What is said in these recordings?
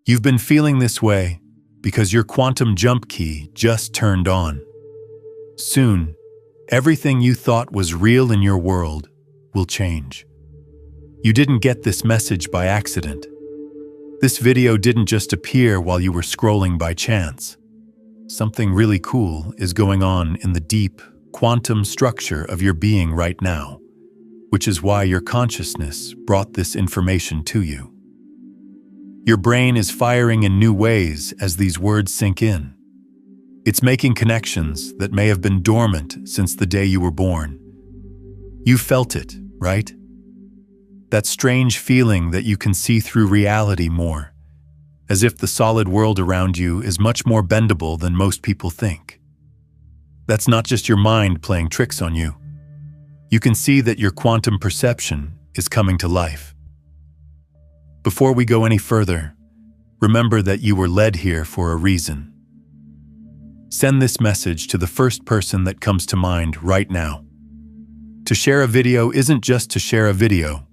You've been feeling this way because your quantum jump key just turned on. Soon, everything you thought was real in your world will change. You didn't get this message by accident. This video didn't just appear while you were scrolling by chance. Something really cool is going on in the deep, quantum structure of your being right now, which is why your consciousness brought this information to you. Your brain is firing in new ways as these words sink in. It's making connections that may have been dormant since the day you were born. You felt it, right? That strange feeling that you can see through reality more, as if the solid world around you is much more bendable than most people think. That's not just your mind playing tricks on you. You can see that your quantum perception is coming to life. Before we go any further, remember that you were led here for a reason. Send this message to the first person that comes to mind right now. To share a video isn't just to share a video.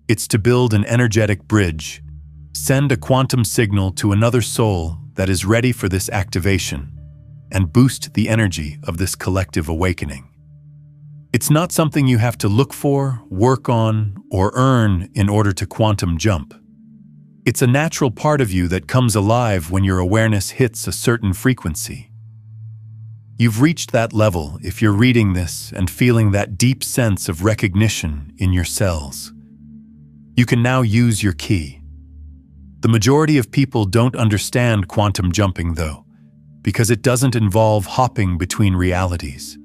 It's to build an energetic bridge. Send a quantum signal to another soul that is ready for this activation and boost the energy of this collective awakening. It's not something you have to look for, work on, or earn in order to quantum jump. It's a natural part of you that comes alive when your awareness hits a certain frequency. You've reached that level if you're reading this and feeling that deep sense of recognition in your cells. You can now use your key. The majority of people don't understand quantum jumping, though, because it doesn't involve hopping between realities.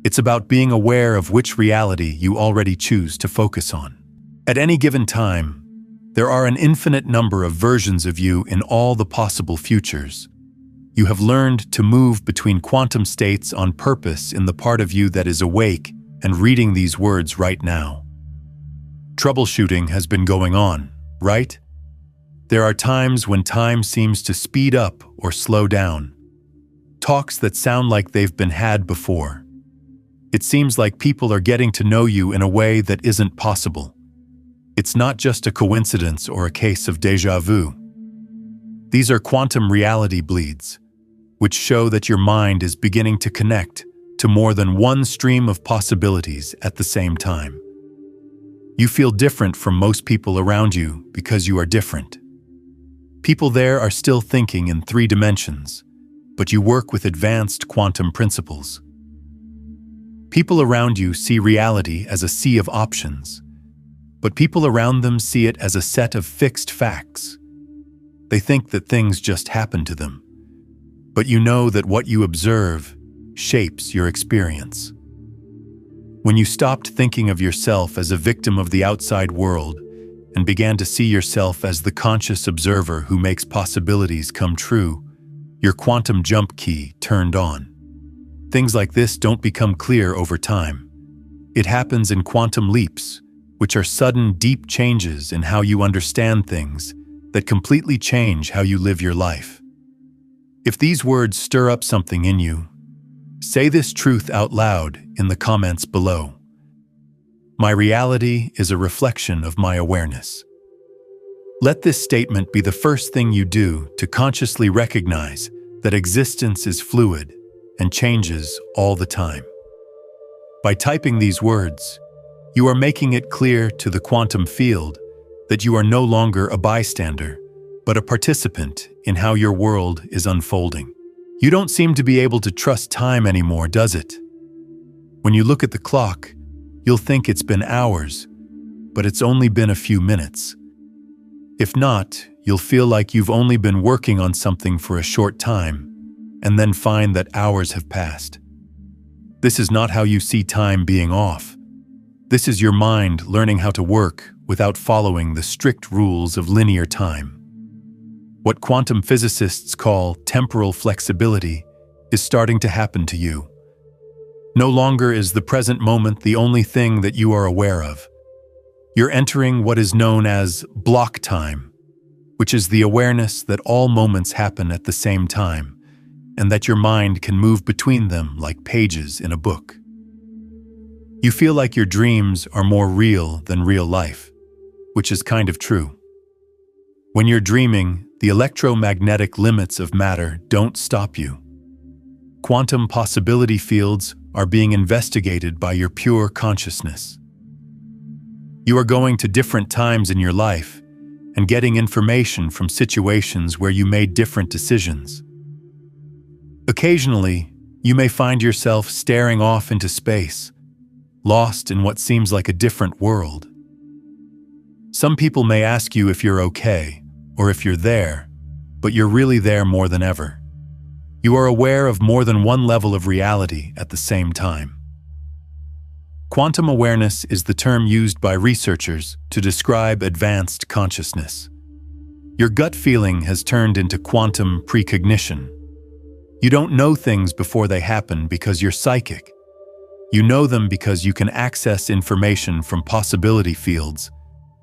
It's about being aware of which reality you already choose to focus on. At any given time, there are an infinite number of versions of you in all the possible futures. You have learned to move between quantum states on purpose in the part of you that is awake and reading these words right now. Troubleshooting has been going on, right? There are times when time seems to speed up or slow down. Talks that sound like they've been had before. It seems like people are getting to know you in a way that isn't possible. It's not just a coincidence or a case of déjà vu. These are quantum reality bleeds, which show that your mind is beginning to connect to more than one stream of possibilities at the same time. You feel different from most people around you because you are different. People there are still thinking in 3 dimensions, but you work with advanced quantum principles. People around you see reality as a sea of options, but people around them see it as a set of fixed facts. They think that things just happen to them, but you know that what you observe shapes your experience. When you stopped thinking of yourself as a victim of the outside world and began to see yourself as the conscious observer who makes possibilities come true, your quantum jump key turned on. Things like this don't become clear over time. It happens in quantum leaps, which are sudden, deep changes in how you understand things that completely change how you live your life. If these words stir up something in you, say this truth out loud in the comments below. My reality is a reflection of my awareness. Let this statement be the first thing you do to consciously recognize that existence is fluid and changes all the time. By typing these words, you are making it clear to the quantum field that you are no longer a bystander, but a participant in how your world is unfolding. You don't seem to be able to trust time anymore, does it? When you look at the clock, you'll think it's been hours, but it's only been a few minutes. If not, you'll feel like you've only been working on something for a short time, and then find that hours have passed. This is not how you see time being off. This is your mind learning how to work without following the strict rules of linear time. What quantum physicists call temporal flexibility is starting to happen to you. No longer is the present moment the only thing that you are aware of. You're entering what is known as block time, which is the awareness that all moments happen at the same time, and that your mind can move between them like pages in a book. You feel like your dreams are more real than real life, which is kind of true. When you're dreaming, the electromagnetic limits of matter don't stop you. Quantum possibility fields are being investigated by your pure consciousness. You are going to different times in your life and getting information from situations where you made different decisions. Occasionally, you may find yourself staring off into space, lost in what seems like a different world. Some people may ask you if you're okay or if you're there, but you're really there more than ever. You are aware of more than one level of reality at the same time. Quantum awareness is the term used by researchers to describe advanced consciousness. Your gut feeling has turned into quantum precognition. You don't know things before they happen because you're psychic. You know them because you can access information from possibility fields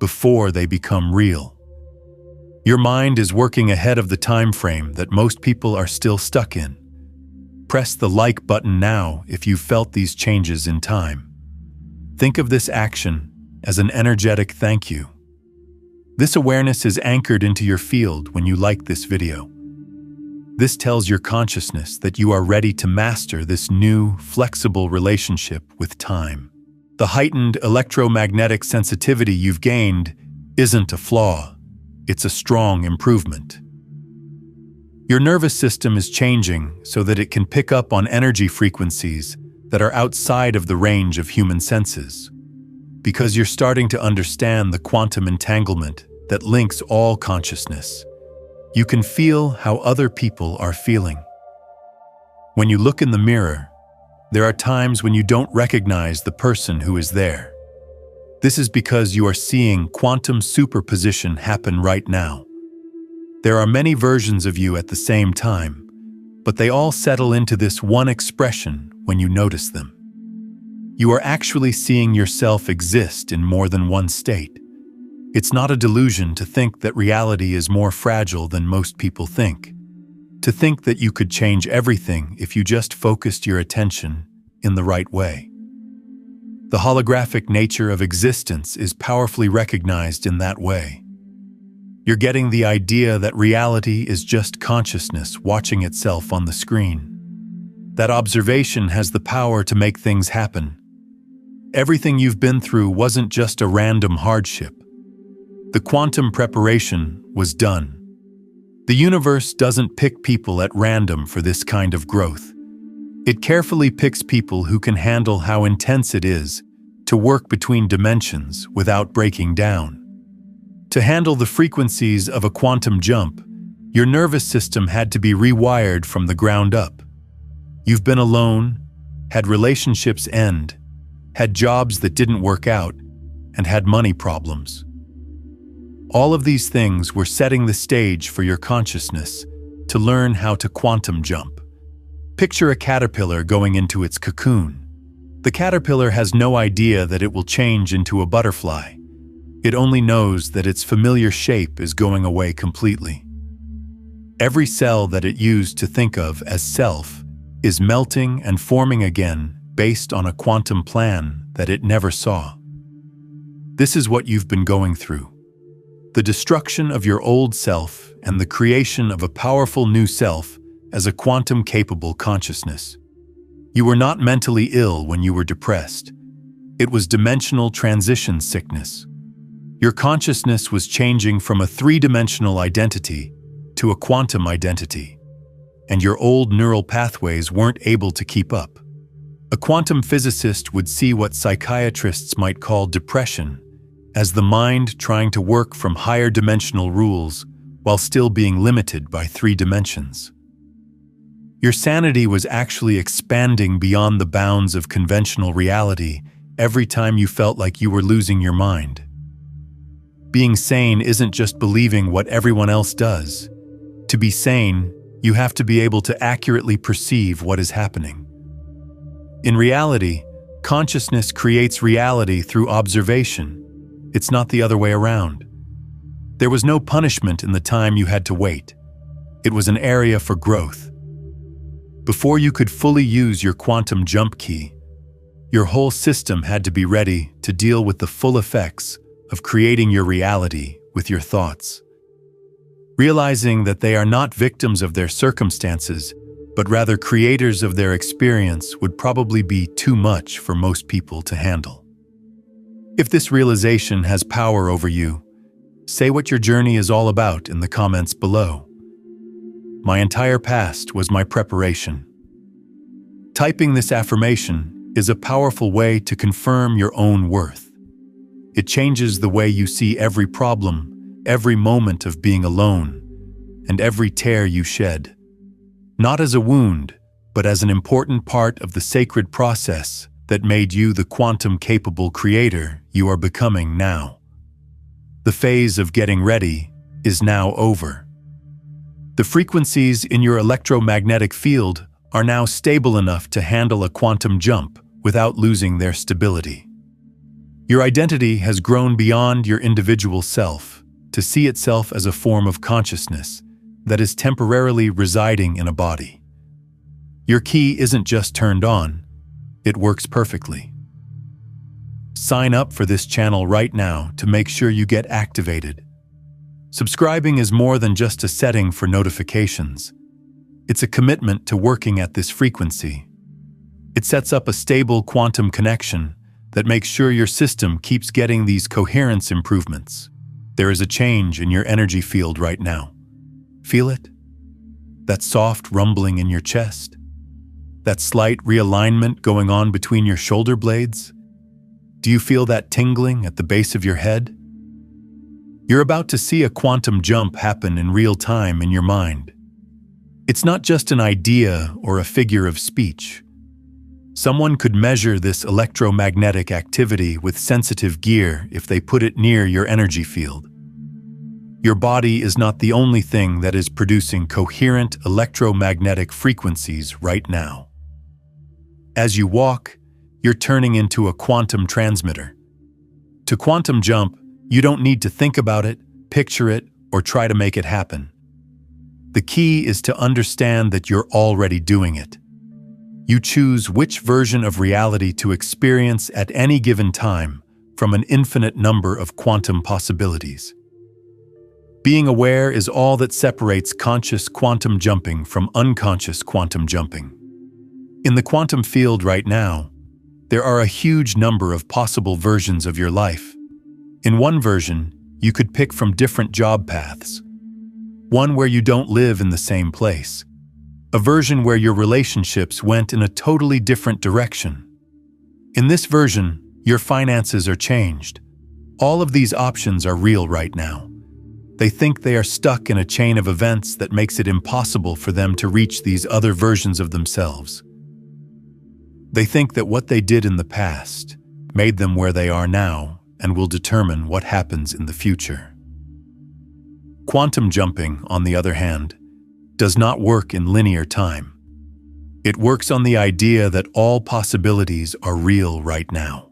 before they become real. Your mind is working ahead of the time frame that most people are still stuck in. Press the like button now if you've felt these changes in time. Think of this action as an energetic thank you. This awareness is anchored into your field when you like this video. This tells your consciousness that you are ready to master this new, flexible relationship with time. The heightened electromagnetic sensitivity you've gained isn't a flaw, it's a strong improvement. Your nervous system is changing so that it can pick up on energy frequencies that are outside of the range of human senses. Because you're starting to understand the quantum entanglement that links all consciousness, you can feel how other people are feeling. When you look in the mirror, there are times when you don't recognize the person who is there. This is because you are seeing quantum superposition happen right now. There are many versions of you at the same time, but they all settle into this one expression when you notice them. You are actually seeing yourself exist in more than one state. It's not a delusion to think that reality is more fragile than most people think. To think that you could change everything if you just focused your attention in the right way. The holographic nature of existence is powerfully recognized in that way. You're getting the idea that reality is just consciousness watching itself on the screen. That observation has the power to make things happen. Everything you've been through wasn't just a random hardship. The quantum preparation was done. The universe doesn't pick people at random for this kind of growth. It carefully picks people who can handle how intense it is to work between dimensions without breaking down. To handle the frequencies of a quantum jump, your nervous system had to be rewired from the ground up. You've been alone, had relationships end, had jobs that didn't work out, and had money problems. All of these things were setting the stage for your consciousness to learn how to quantum jump. Picture a caterpillar going into its cocoon. The caterpillar has no idea that it will change into a butterfly. It only knows that its familiar shape is going away completely. Every cell that it used to think of as self is melting and forming again based on a quantum plan that it never saw. This is what you've been going through. The destruction of your old self and the creation of a powerful new self as a quantum-capable consciousness. You were not mentally ill when you were depressed. It was dimensional transition sickness. Your consciousness was changing from a three-dimensional identity to a quantum identity, and your old neural pathways weren't able to keep up. A quantum physicist would see what psychiatrists might call depression as the mind trying to work from higher dimensional rules while still being limited by 3 dimensions. Your sanity was actually expanding beyond the bounds of conventional reality every time you felt like you were losing your mind. Being sane isn't just believing what everyone else does. To be sane, you have to be able to accurately perceive what is happening. In reality, consciousness creates reality through observation. It's not the other way around. There was no punishment in the time you had to wait. It was an area for growth. Before you could fully use your quantum jump key, your whole system had to be ready to deal with the full effects of creating your reality with your thoughts. Realizing that they are not victims of their circumstances, but rather creators of their experience would probably be too much for most people to handle. If this realization has power over you, say what your journey is all about in the comments below. My entire past was my preparation. Typing this affirmation is a powerful way to confirm your own worth. It changes the way you see every problem, every moment of being alone, and every tear you shed. Not as a wound, but as an important part of the sacred process that made you the quantum-capable creator you are becoming now. The phase of getting ready is now over. The frequencies in your electromagnetic field are now stable enough to handle a quantum jump without losing their stability. Your identity has grown beyond your individual self to see itself as a form of consciousness that is temporarily residing in a body. Your key isn't just turned on, it works perfectly. Sign up for this channel right now to make sure you get activated. Subscribing is more than just a setting for notifications. It's a commitment to working at this frequency. It sets up a stable quantum connection that makes sure your system keeps getting these coherence improvements. There is a change in your energy field right now. Feel it? That soft rumbling in your chest? That slight realignment going on between your shoulder blades? Do you feel that tingling at the base of your head? You're about to see a quantum jump happen in real time in your mind. It's not just an idea or a figure of speech. Someone could measure this electromagnetic activity with sensitive gear if they put it near your energy field. Your body is not the only thing that is producing coherent electromagnetic frequencies right now. As you walk, you're turning into a quantum transmitter. To quantum jump, you don't need to think about it, picture it, or try to make it happen. The key is to understand that you're already doing it. You choose which version of reality to experience at any given time from an infinite number of quantum possibilities. Being aware is all that separates conscious quantum jumping from unconscious quantum jumping. In the quantum field right now, there are a huge number of possible versions of your life. In one version, you could pick from different job paths. One where you don't live in the same place. A version where your relationships went in a totally different direction. In this version, your finances are changed. All of these options are real right now. They think they are stuck in a chain of events that makes it impossible for them to reach these other versions of themselves. They think that what they did in the past made them where they are now and will determine what happens in the future. Quantum jumping, on the other hand, does not work in linear time. It works on the idea that all possibilities are real right now.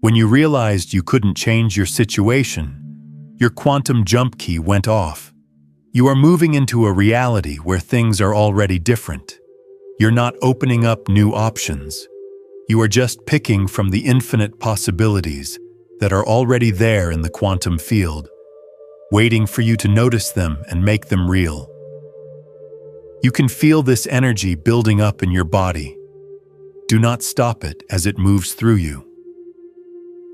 When you realized you couldn't change your situation, your quantum jump key went off. You are moving into a reality where things are already different. You're not opening up new options. You are just picking from the infinite possibilities that are already there in the quantum field, waiting for you to notice them and make them real. You can feel this energy building up in your body. Do not stop it as it moves through you.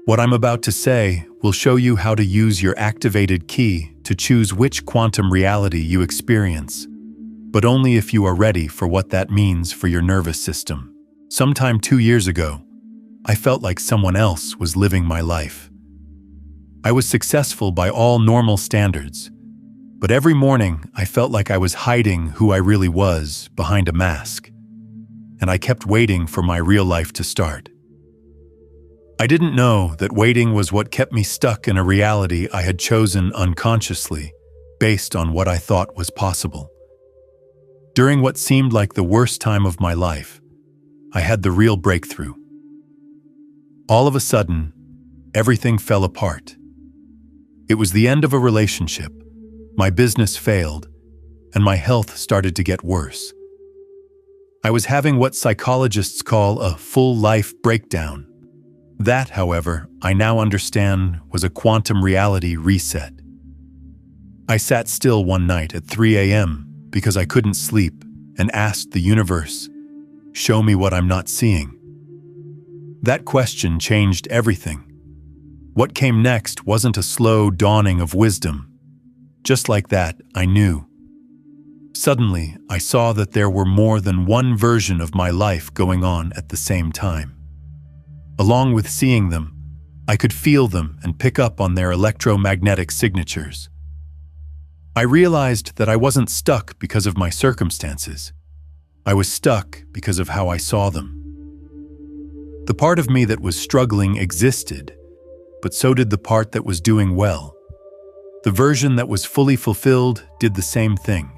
What I'm about to say will show you how to use your activated key to choose which quantum reality you experience, but only if you are ready for what that means for your nervous system. Sometime 2 years ago, I felt like someone else was living my life. I was successful by all normal standards, but every morning I felt like I was hiding who I really was behind a mask, and I kept waiting for my real life to start. I didn't know that waiting was what kept me stuck in a reality I had chosen unconsciously, based on what I thought was possible. During what seemed like the worst time of my life, I had the real breakthrough. All of a sudden, everything fell apart. It was the end of a relationship, my business failed, and my health started to get worse. I was having what psychologists call a full-life breakdown. That, however, I now understand was a quantum reality reset. I sat still one night at 3 a.m. because I couldn't sleep and asked the universe, "Show me what I'm not seeing." That question changed everything. What came next wasn't a slow dawning of wisdom. Just like that, I knew. Suddenly, I saw that there were more than one version of my life going on at the same time. Along with seeing them, I could feel them and pick up on their electromagnetic signatures. I realized that I wasn't stuck because of my circumstances. I was stuck because of how I saw them. The part of me that was struggling existed, but so did the part that was doing well. The version that was fully fulfilled did the same thing.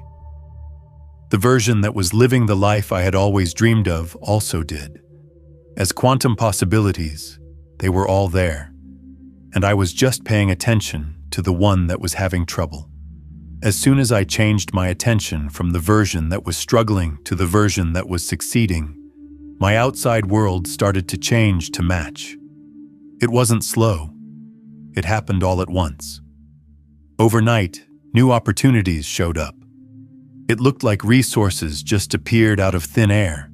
The version that was living the life I had always dreamed of also did. As quantum possibilities, they were all there, and I was just paying attention to the one that was having trouble. As soon as I changed my attention from the version that was struggling to the version that was succeeding, my outside world started to change to match. It wasn't slow. It happened all at once. Overnight, new opportunities showed up. It looked like resources just appeared out of thin air.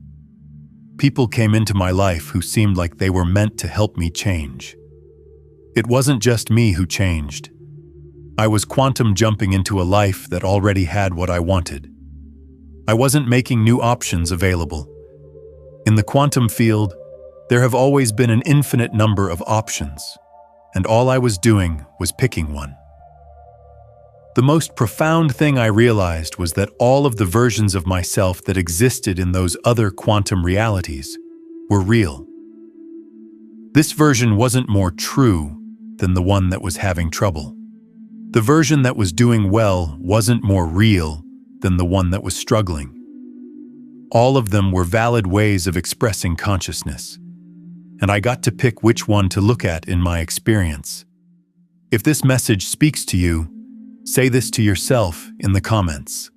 People came into my life who seemed like they were meant to help me change. It wasn't just me who changed. I was quantum jumping into a life that already had what I wanted. I wasn't making new options available. In the quantum field, there have always been an infinite number of options, and all I was doing was picking one. The most profound thing I realized was that all of the versions of myself that existed in those other quantum realities were real. This version wasn't more true than the one that was having trouble. The version that was doing well wasn't more real than the one that was struggling. All of them were valid ways of expressing consciousness, and I got to pick which one to look at in my experience. If this message speaks to you, say this to yourself in the comments.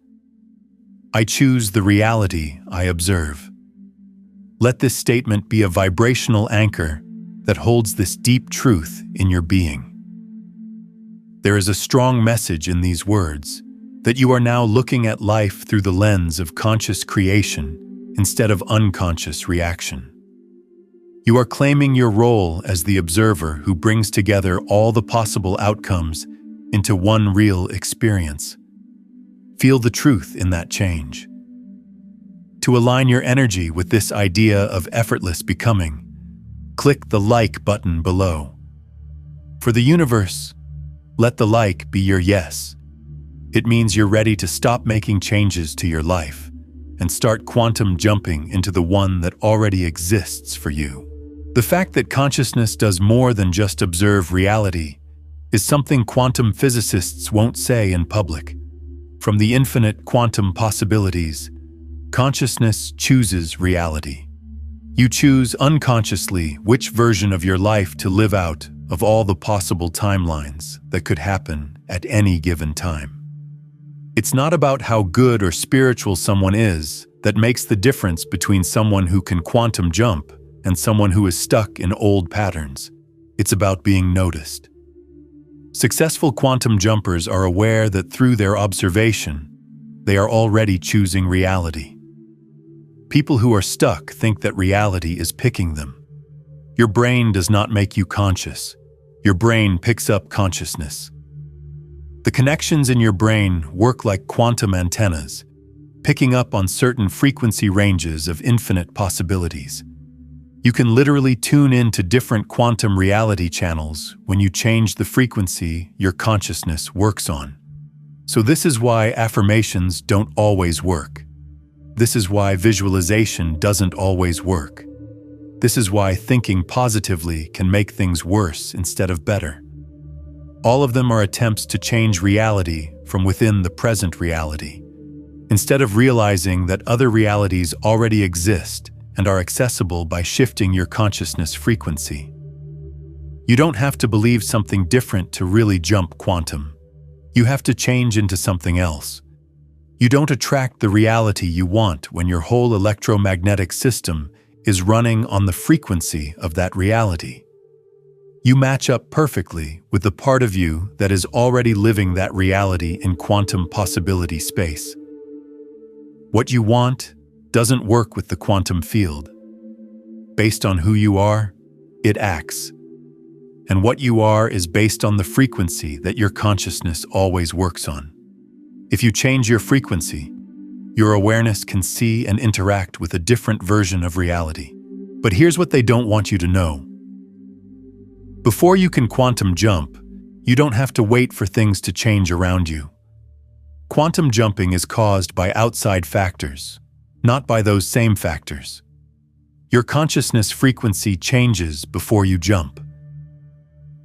I choose the reality I observe. Let this statement be a vibrational anchor that holds this deep truth in your being. There is a strong message in these words, that you are now looking at life through the lens of conscious creation instead of unconscious reaction. You are claiming your role as the observer who brings together all the possible outcomes into one real experience. Feel the truth in that change. To align your energy with this idea of effortless becoming, click the like button below. For the universe, let the like be your yes. It means you're ready to stop making changes to your life and start quantum jumping into the one that already exists for you. The fact that consciousness does more than just observe reality is something quantum physicists won't say in public. From the infinite quantum possibilities, consciousness chooses reality. You choose unconsciously which version of your life to live out of all the possible timelines that could happen at any given time. It's not about how good or spiritual someone is that makes the difference between someone who can quantum jump and someone who is stuck in old patterns. It's about being noticed. Successful quantum jumpers are aware that through their observation, they are already choosing reality. People who are stuck think that reality is picking them. Your brain does not make you conscious. Your brain picks up consciousness. The connections in your brain work like quantum antennas, picking up on certain frequency ranges of infinite possibilities. You can literally tune into different quantum reality channels when you change the frequency your consciousness works on. So this is why affirmations don't always work. This is why visualization doesn't always work. This is why thinking positively can make things worse instead of better. All of them are attempts to change reality from within the present reality, instead of realizing that other realities already exist and are accessible by shifting your consciousness frequency. You don't have to believe something different to really jump quantum. You have to change into something else. You don't attract the reality you want when your whole electromagnetic system is running on the frequency of that reality. You match up perfectly with the part of you that is already living that reality in quantum possibility space. What you want doesn't work with the quantum field. Based on who you are, it acts. And what you are is based on the frequency that your consciousness always works on. If you change your frequency, your awareness can see and interact with a different version of reality. But here's what they don't want you to know. Before you can quantum jump, you don't have to wait for things to change around you. Quantum jumping is caused by outside factors, not by those same factors. Your consciousness frequency changes before you jump.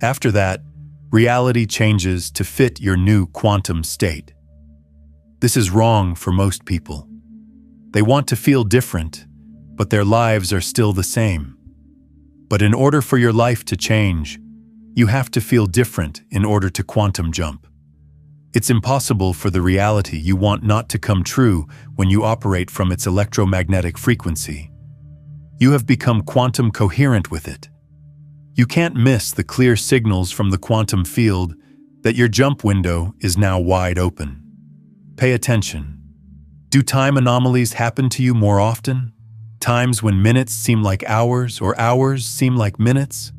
After that, reality changes to fit your new quantum state. This is wrong for most people. They want to feel different, but their lives are still the same. But in order for your life to change, you have to feel different in order to quantum jump. It's impossible for the reality you want not to come true when you operate from its electromagnetic frequency. You have become quantum coherent with it. You can't miss the clear signals from the quantum field that your jump window is now wide open. Pay attention. Do time anomalies happen to you more often? Times when minutes seem like hours or hours seem like minutes?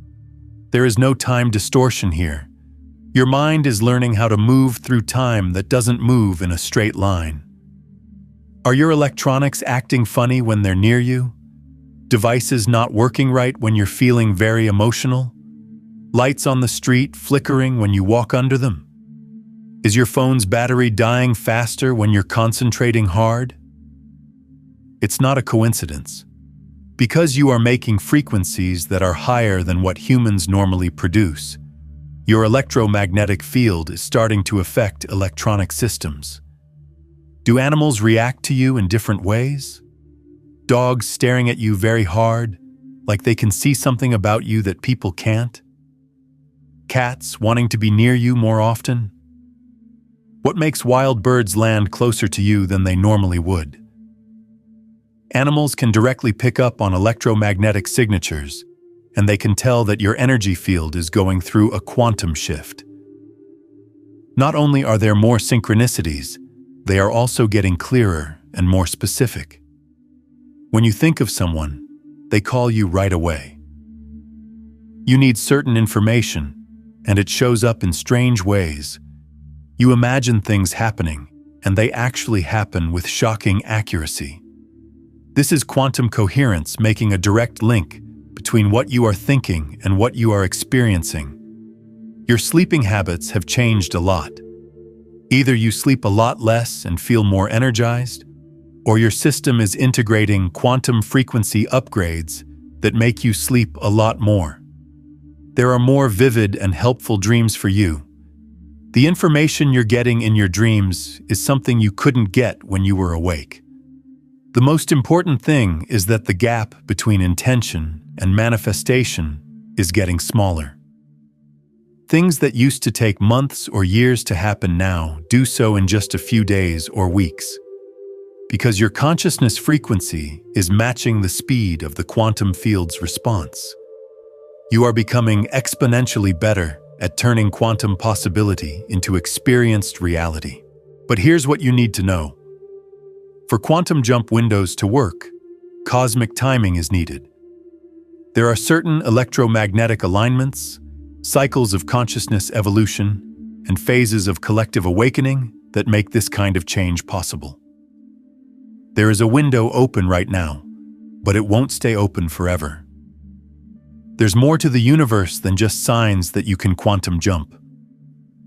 There is no time distortion here. Your mind is learning how to move through time that doesn't move in a straight line. Are your electronics acting funny when they're near you? Devices not working right when you're feeling very emotional? Lights on the street flickering when you walk under them? Is your phone's battery dying faster when you're concentrating hard? It's not a coincidence. Because you are making frequencies that are higher than what humans normally produce, your electromagnetic field is starting to affect electronic systems. Do animals react to you in different ways? Dogs staring at you very hard, like they can see something about you that people can't? Cats wanting to be near you more often? What makes wild birds land closer to you than they normally would? Animals can directly pick up on electromagnetic signatures, and they can tell that your energy field is going through a quantum shift. Not only are there more synchronicities, they are also getting clearer and more specific. When you think of someone, they call you right away. You need certain information, and it shows up in strange ways. You imagine things happening, and they actually happen with shocking accuracy. This is quantum coherence making a direct link between what you are thinking and what you are experiencing. Your sleeping habits have changed a lot. Either you sleep a lot less and feel more energized, or your system is integrating quantum frequency upgrades that make you sleep a lot more. There are more vivid and helpful dreams for you. The information you're getting in your dreams is something you couldn't get when you were awake. The most important thing is that the gap between intention and manifestation is getting smaller. Things that used to take months or years to happen now do so in just a few days or weeks. Because your consciousness frequency is matching the speed of the quantum field's response. You are becoming exponentially better at turning quantum possibility into experienced reality. But here's what you need to know. For quantum jump windows to work, cosmic timing is needed. There are certain electromagnetic alignments, cycles of consciousness evolution, and phases of collective awakening that make this kind of change possible. There is a window open right now, but it won't stay open forever. There's more to the universe than just signs that you can quantum jump.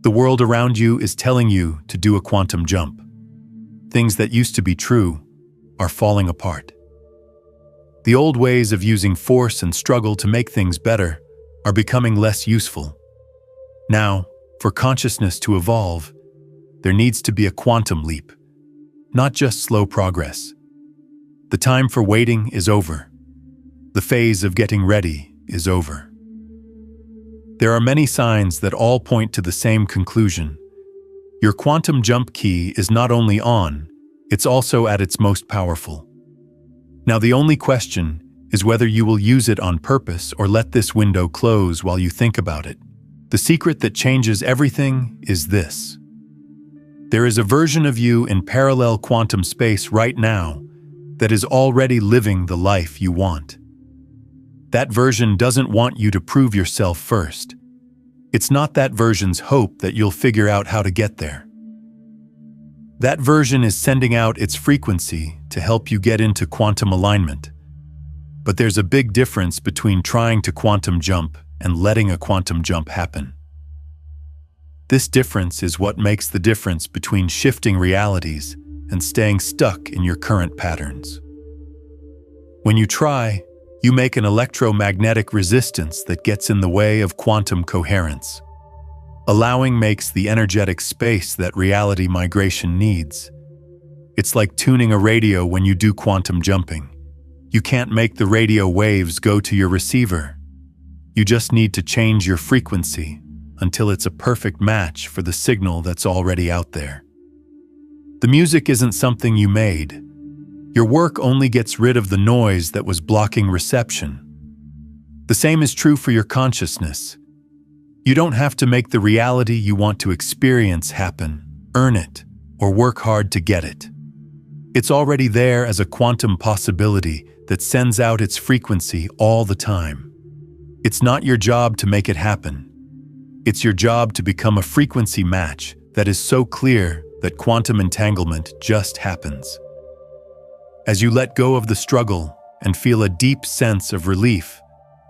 The world around you is telling you to do a quantum jump. Things that used to be true are falling apart. The old ways of using force and struggle to make things better are becoming less useful. Now, for consciousness to evolve, there needs to be a quantum leap, not just slow progress. The time for waiting is over. The phase of getting ready is over. There are many signs that all point to the same conclusion. Your quantum jump key is not only on, it's also at its most powerful. Now the only question is whether you will use it on purpose or let this window close while you think about it. The secret that changes everything is this. There is a version of you in parallel quantum space right now that is already living the life you want. That version doesn't want you to prove yourself first. It's not that version's hope that you'll figure out how to get there. That version is sending out its frequency to help you get into quantum alignment. But there's a big difference between trying to quantum jump and letting a quantum jump happen. This difference is what makes the difference between shifting realities and staying stuck in your current patterns. When you try, you make an electromagnetic resistance that gets in the way of quantum coherence. Allowing makes the energetic space that reality migration needs. It's like tuning a radio when you do quantum jumping. You can't make the radio waves go to your receiver. You just need to change your frequency until it's a perfect match for the signal that's already out there. The music isn't something you made. Your work only gets rid of the noise that was blocking reception. The same is true for your consciousness. You don't have to make the reality you want to experience happen, earn it, or work hard to get it. It's already there as a quantum possibility that sends out its frequency all the time. It's not your job to make it happen. It's your job to become a frequency match that is so clear that quantum entanglement just happens. As you let go of the struggle and feel a deep sense of relief,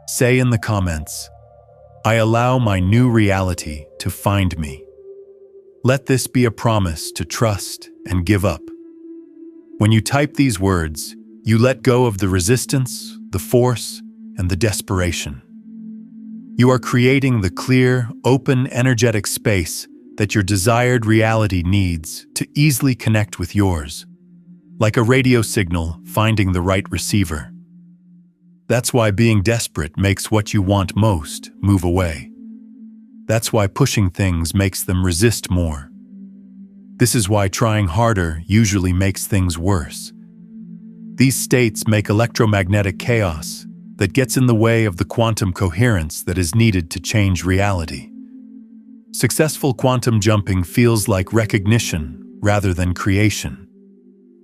say in the comments, "I allow my new reality to find me." Let this be a promise to trust and give up. When you type these words, you let go of the resistance, the force, and the desperation. You are creating the clear, open, energetic space that your desired reality needs to easily connect with yours, like a radio signal finding the right receiver. That's why being desperate makes what you want most move away. That's why pushing things makes them resist more. This is why trying harder usually makes things worse. These states make electromagnetic chaos that gets in the way of the quantum coherence that is needed to change reality. Successful quantum jumping feels like recognition rather than creation.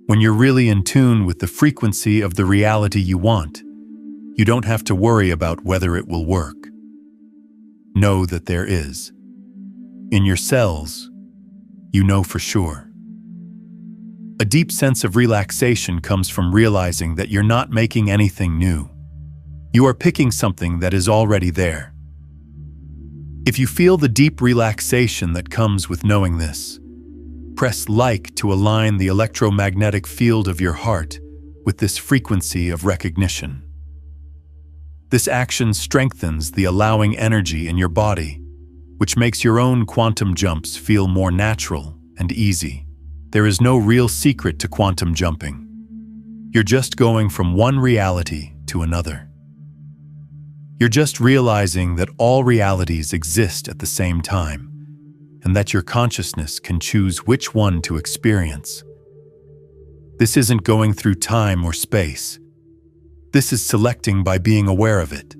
When you're really in tune with the frequency of the reality you want, you don't have to worry about whether it will work. Know that there is. In your cells, you know for sure. A deep sense of relaxation comes from realizing that you're not making anything new. You are picking something that is already there. If you feel the deep relaxation that comes with knowing this, press like to align the electromagnetic field of your heart with this frequency of recognition. This action strengthens the allowing energy in your body, which makes your own quantum jumps feel more natural and easy. There is no real secret to quantum jumping. You're just going from one reality to another. You're just realizing that all realities exist at the same time, and that your consciousness can choose which one to experience. This isn't going through time or space. This is selecting by being aware of it.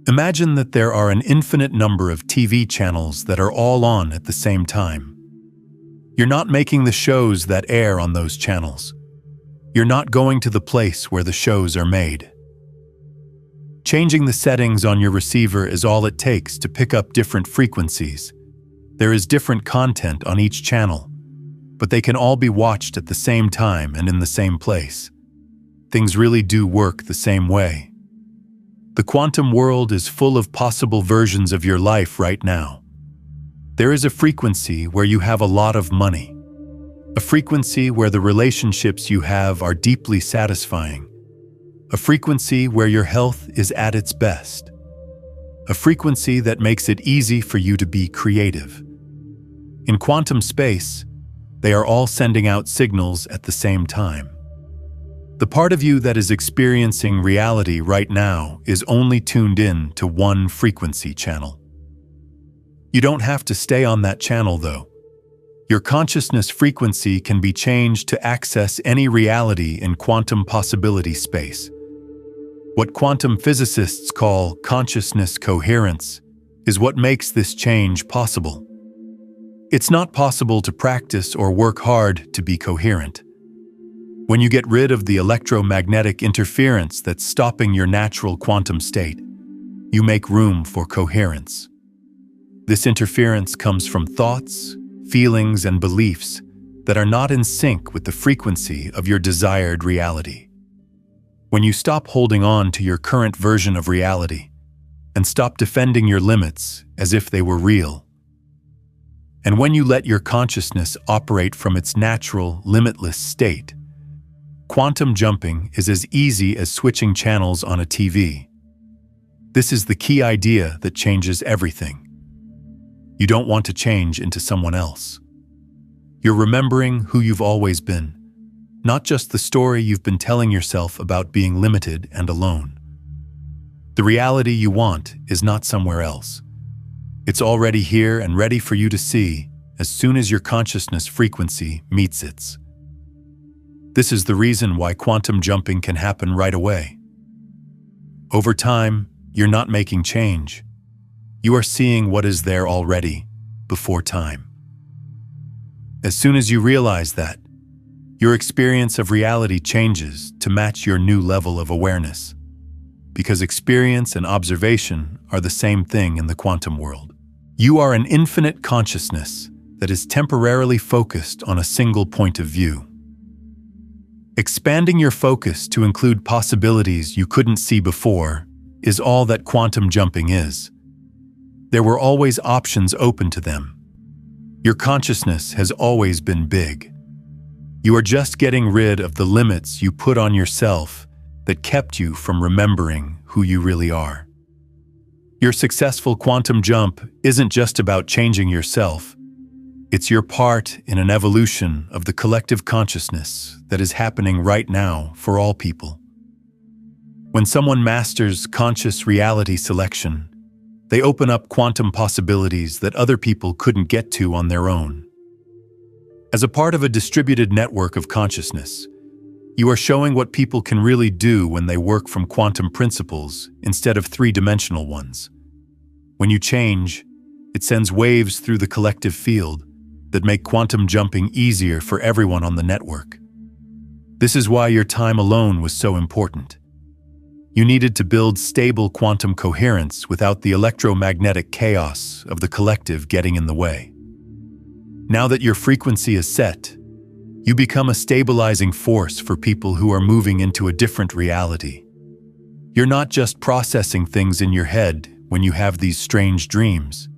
Imagine that there are an infinite number of TV channels that are all on at the same time. You're not making the shows that air on those channels. You're not going to the place where the shows are made. Changing the settings on your receiver is all it takes to pick up different frequencies. There is different content on each channel, but they can all be watched at the same time and in the same place. Things really do work the same way. The quantum world is full of possible versions of your life right now. There is a frequency where you have a lot of money, a frequency where the relationships you have are deeply satisfying, a frequency where your health is at its best, a frequency that makes it easy for you to be creative. In quantum space, they are all sending out signals at the same time. The part of you that is experiencing reality right now is only tuned in to one frequency channel. You don't have to stay on that channel, though. Your consciousness frequency can be changed to access any reality in quantum possibility space. What quantum physicists call consciousness coherence is what makes this change possible. It's not possible to practice or work hard to be coherent. When you get rid of the electromagnetic interference that's stopping your natural quantum state, you make room for coherence. This interference comes from thoughts, feelings, and beliefs that are not in sync with the frequency of your desired reality. When you stop holding on to your current version of reality and stop defending your limits as if they were real, and when you let your consciousness operate from its natural, limitless state, quantum jumping is as easy as switching channels on a TV. This is the key idea that changes everything. You don't want to change into someone else. You're remembering who you've always been, not just the story you've been telling yourself about being limited and alone. The reality you want is not somewhere else. It's already here and ready for you to see as soon as your consciousness frequency meets its. This is the reason why quantum jumping can happen right away. Over time, you're not making change. You are seeing what is there already, before time. As soon as you realize that, your experience of reality changes to match your new level of awareness, because experience and observation are the same thing in the quantum world. You are an infinite consciousness that is temporarily focused on a single point of view. Expanding your focus to include possibilities you couldn't see before is all that quantum jumping is. There were always options open to them. Your consciousness has always been big. You are just getting rid of the limits you put on yourself that kept you from remembering who you really are. Your successful quantum jump isn't just about changing yourself. It's your part in an evolution of the collective consciousness that is happening right now for all people. When someone masters conscious reality selection, they open up quantum possibilities that other people couldn't get to on their own. As a part of a distributed network of consciousness, you are showing what people can really do when they work from quantum principles instead of three-dimensional ones. When you change, it sends waves through the collective field that make quantum jumping easier for everyone on the network. This is why your time alone was so important. You needed to build stable quantum coherence without the electromagnetic chaos of the collective getting in the way. Now that your frequency is set, you become a stabilizing force for people who are moving into a different reality. You're not just processing things in your head when you have these strange dreams.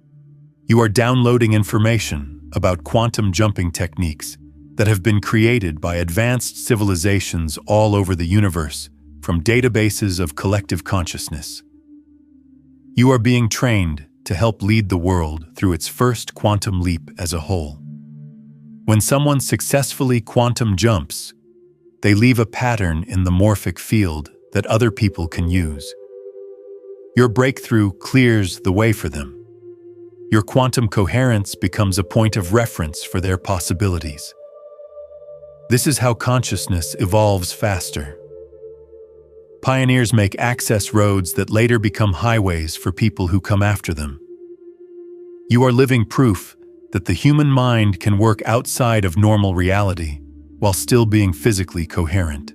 You are downloading information about quantum jumping techniques that have been created by advanced civilizations all over the universe from databases of collective consciousness. You are being trained to help lead the world through its first quantum leap as a whole. When someone successfully quantum jumps, they leave a pattern in the morphic field that other people can use. Your breakthrough clears the way for them. Your quantum coherence becomes a point of reference for their possibilities. This is how consciousness evolves faster. Pioneers make access roads that later become highways for people who come after them. You are living proof that the human mind can work outside of normal reality while still being physically coherent.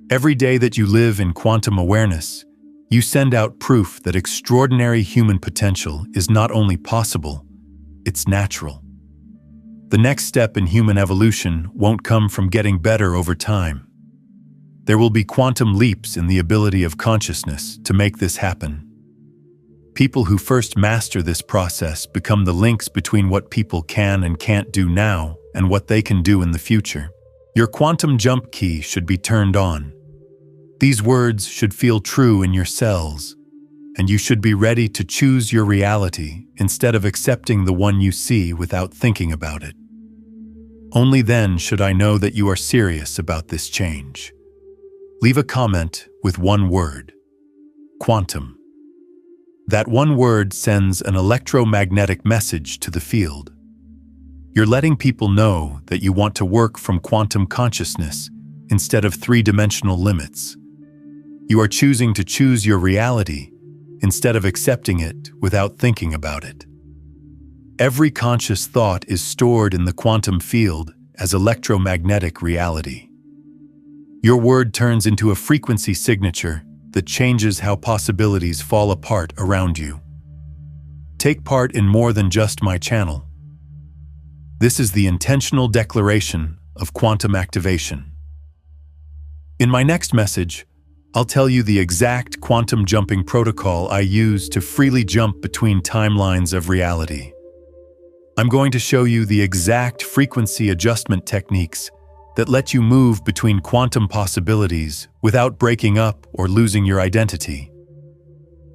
Every day that you live in quantum awareness, you send out proof that extraordinary human potential is not only possible, it's natural. The next step in human evolution won't come from getting better over time. There will be quantum leaps in the ability of consciousness to make this happen. People who first master this process become the links between what people can and can't do now and what they can do in the future. Your quantum jump key should be turned on. These words should feel true in your cells, and you should be ready to choose your reality instead of accepting the one you see without thinking about it. Only then should I know that you are serious about this change. Leave a comment with one word: quantum. That one word sends an electromagnetic message to the field. You're letting people know that you want to work from quantum consciousness instead of three-dimensional limits. You are choosing to choose your reality instead of accepting it without thinking about it. Every conscious thought is stored in the quantum field as electromagnetic reality. Your word turns into a frequency signature that changes how possibilities fall apart around you. Take part in more than just my channel. This is the intentional declaration of quantum activation. In my next message, I'll tell you the exact quantum jumping protocol I use to freely jump between timelines of reality. I'm going to show you the exact frequency adjustment techniques that let you move between quantum possibilities without breaking up or losing your identity.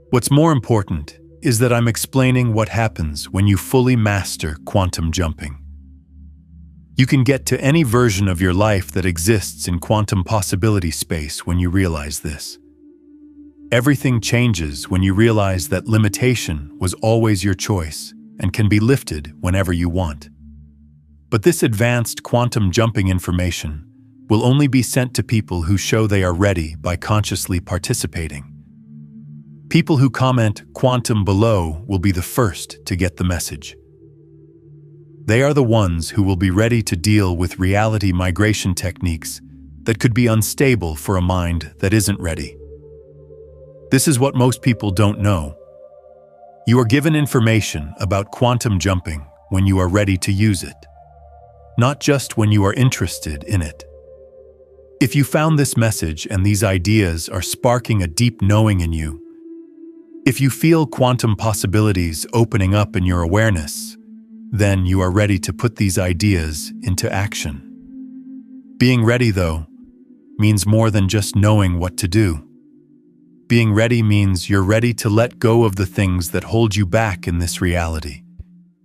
What's more important is that I'm explaining what happens when you fully master quantum jumping. You can get to any version of your life that exists in quantum possibility space when you realize this. Everything changes when you realize that limitation was always your choice and can be lifted whenever you want. But this advanced quantum jumping information will only be sent to people who show they are ready by consciously participating. People who comment "quantum" below will be the first to get the message. They are the ones who will be ready to deal with reality migration techniques that could be unstable for a mind that isn't ready. This is what most people don't know. You are given information about quantum jumping when you are ready to use it, not just when you are interested in it. If you found this message and these ideas are sparking a deep knowing in you, if you feel quantum possibilities opening up in your awareness, then you are ready to put these ideas into action. Being ready, though, means more than just knowing what to do. Being ready means you're ready to let go of the things that hold you back in this reality,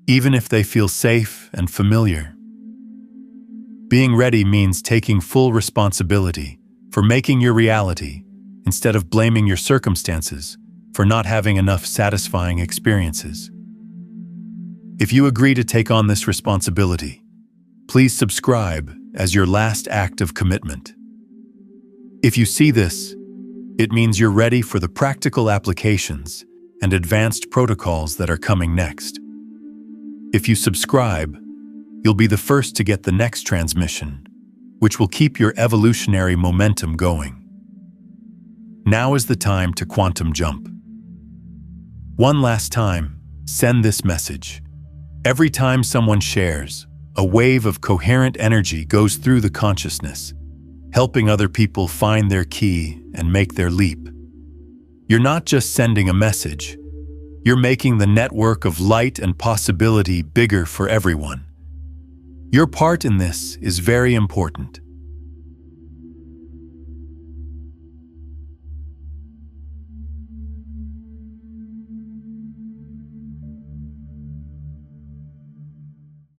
even if they feel safe and familiar. Being ready means taking full responsibility for making your reality instead of blaming your circumstances for not having enough satisfying experiences. If you agree to take on this responsibility, please subscribe as your last act of commitment. If you see this, it means you're ready for the practical applications and advanced protocols that are coming next. If you subscribe, you'll be the first to get the next transmission, which will keep your evolutionary momentum going. Now is the time to quantum jump. One last time, send this message. Every time someone shares, a wave of coherent energy goes through the consciousness, helping other people find their key and make their leap. You're not just sending a message, you're making the network of light and possibility bigger for everyone. Your part in this is very important.